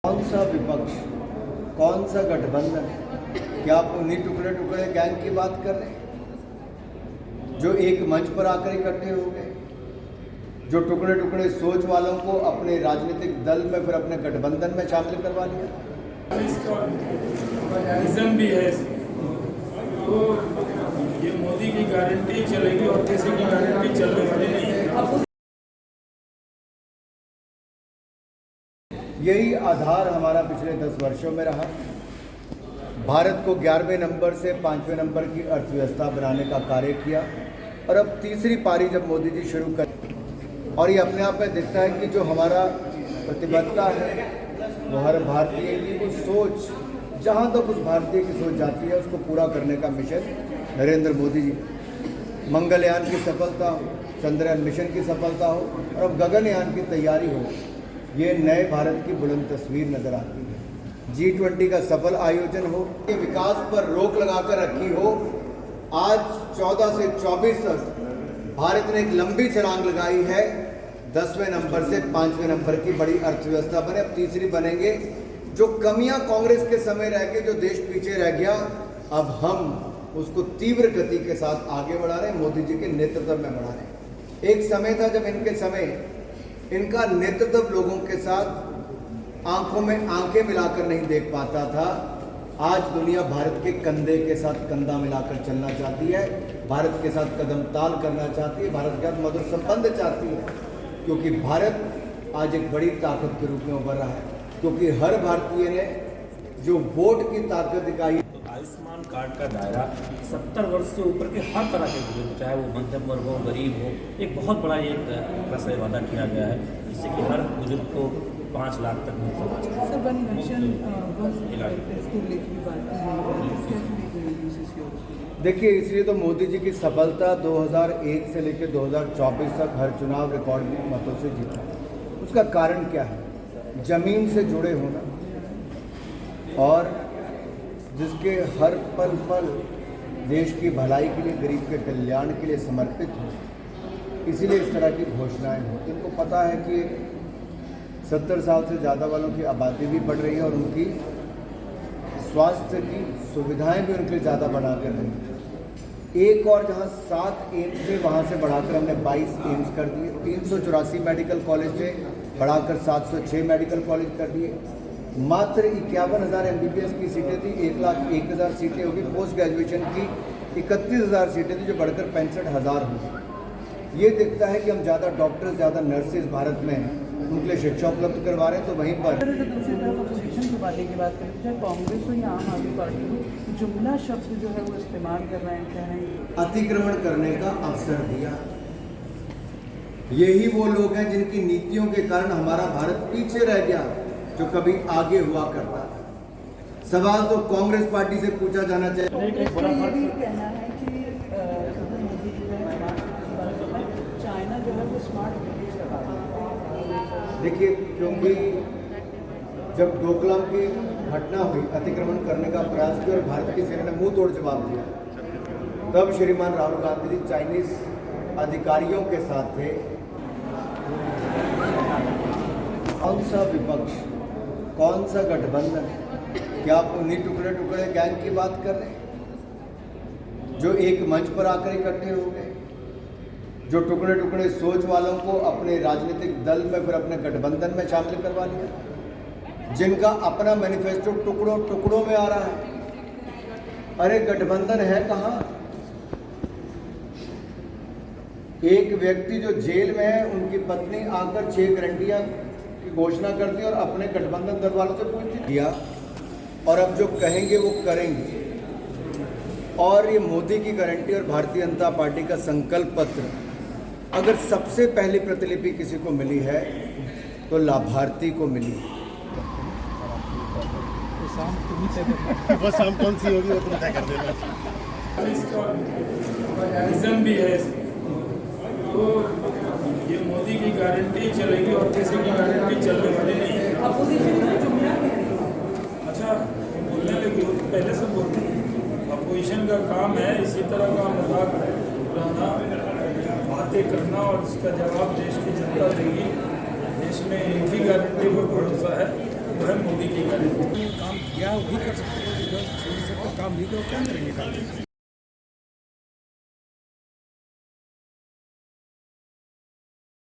कौन सा विपक्ष, कौन सा गठबंधन? क्या आप उन्हीं टुकड़े टुकड़े गैंग की बात कर रहे हैं जो एक मंच पर आकर इकट्ठे हो गए, जो टुकड़े टुकड़े सोच वालों को अपने राजनीतिक दल में फिर अपने गठबंधन में शामिल करवा लिया? इसका रीज़न भी है, तो ये मोदी की गारंटी चलेगी और किसी की गारंटी चलने वाली नहीं है। यही आधार हमारा पिछले 10 वर्षों में रहा। भारत को 11वें नंबर से 5वें नंबर की अर्थव्यवस्था बनाने का कार्य किया और अब तीसरी पारी जब मोदी जी शुरू कर, और ये अपने आप में दिखता है कि जो हमारा प्रतिबद्धता है वो हर भारतीय की वो सोच, जहाँ तक उस भारतीय की सोच जाती है उसको पूरा करने का मिशन नरेंद्र मोदी जी। मंगलयान की सफलता हो, चंद्रयान मिशन की सफलता हो और अब गगनयान की तैयारी हो, ये नए भारत की बुलंद तस्वीर नजर आती है। G20 का सफल आयोजन हो, ये विकास पर रोक लगाकर रखी हो। आज 14 से 24 तक भारत ने एक लंबी छलांग लगाई है, 10वें नंबर से 5वें नंबर की बड़ी अर्थव्यवस्था बने, अब तीसरी बनेंगे। जो कमियां कांग्रेस के समय रह गई, जो देश पीछे रह गया, अब हम उसको तीव्र गति के साथ आगे बढ़ा रहे हैं, मोदी जी के नेतृत्व में बढ़ा रहे हैं। एक समय था जब इनके समय इनका नेतृत्व लोगों के साथ आंखों में आंखें मिलाकर नहीं देख पाता था। आज दुनिया भारत के कंधे के साथ कंधा मिलाकर चलना चाहती है, भारत के साथ कदम ताल करना चाहती है, भारत के साथ मधुर संबंध चाहती है, क्योंकि भारत आज एक बड़ी ताकत के रूप में उभर रहा है, क्योंकि हर भारतीय ने जो वोट की ताकत दिखाई। आयुष्मान कार्ड का दायरा 70 वर्ष से ऊपर के हर तरह के बुजुर्ग, चाहे वो मध्यम वर्ग हो, गरीब हो, एक बहुत बड़ा एक पैसा वादा किया गया है जिससे कि हर बुजुर्ग को 5 लाख तक देखिए, इसलिए तो मोदी जी की सफलता 2001 से लेकर 2024 तक हर चुनाव रिकॉर्ड मतों से जीता। उसका कारण क्या है? जमीन से जुड़े होना और जिसके हर पल पल देश की भलाई के लिए, गरीब के कल्याण के लिए समर्पित हो, इसीलिए इस तरह की घोषणाएं हो। इनको पता है कि 70 साल से ज़्यादा वालों की आबादी भी बढ़ रही है और उनकी स्वास्थ्य की सुविधाएं भी उनके लिए ज़्यादा बढ़ा कर रही हैं। एक और जहां 7 एम्स थे वहाँ से बढ़ाकर हमने 22 एम्स कर दिए, 384 मेडिकल कॉलेज थे बढ़ाकर 706 मेडिकल कॉलेज कर दिए। मात्र 51,000 MBBS की सीटें थी, 1,01,000 सीटें होगी। पोस्ट ग्रेजुएशन की 31,000 सीटें थी जो बढ़कर 65,000 हुई। ये दिखता है कि हम ज़्यादा डॉक्टर्स, ज़्यादा नर्सेज भारत में हैं, उनके लिए शिक्षा उपलब्ध करवा रहे हैं। तो वहीं पर दूसरी तरफ अपोजिशन की पार्टी की बात करें, चाहे कांग्रेस हो या आम आदमी पार्टी हो, जुमला शब्द जो है वो इस्तेमाल कर रहे हैं, कह रहे हैं अतिक्रमण करने का अवसर दिया। यही वो लोग हैं जिनकी नीतियों के कारण हमारा भारत पीछे रह गया, जो कभी आगे हुआ करता था। सवाल तो कांग्रेस पार्टी से पूछा जाना चाहिए। कहना है कि चाइना जो है वो स्मार्ट देखिए, क्योंकि जब डोकलाम की घटना हुई, अतिक्रमण करने का प्रयास किया और भारत की सेना ने मुंह तोड़ जवाब दिया, तब श्रीमान राहुल गांधी जी चाइनीज अधिकारियों के साथ थे। कौन सा विपक्ष, कौन सा गठबंधन? क्या आप उन्हीं टुकड़े टुकड़े गैंग की बात कर रहे हैं जो एक मंच पर आकर इकट्ठे हो गए, जो टुकड़े टुकड़े सोच वालों को अपने राजनीतिक दल में फिर अपने गठबंधन में शामिल करवा लिया, जिनका अपना मैनिफेस्टो टुकड़ों टुकड़ों में आ रहा है। अरे गठबंधन है कहाँ? एक व्यक्ति जो जेल में है, उनकी पत्नी आकर 6 गारंटियां की घोषणा करती है और अपने गठबंधन दल वालों से पूछती किया, और अब जो कहेंगे वो करेंगे। और ये मोदी की गारंटी और भारतीय जनता पार्टी का संकल्प पत्र अगर सबसे पहली प्रतिलिपि किसी को मिली है तो लाभार्थी को मिली। वो शाम कौन सी होगी वो तुम तय कर देना। इसका रीज़न भी है, तो ये मोदी की गारंटी चलेगी और किसी की गारंटी चलने वाली नहीं है। अच्छा, बोलने लगी हो तो पहले से बोलती है। अपोजिशन का काम है इसी तरह का मजाक उड़ाना, बातें करना और इसका जवाब देश की जनता देगी। देश में एक ही गारंटी पर भरोसा है, वो है मोदी। मोदी की गारंटी। काम किया वही कर सकते हैं, जो छोड़ सकते काम नहीं तो क्या करेंगे काम।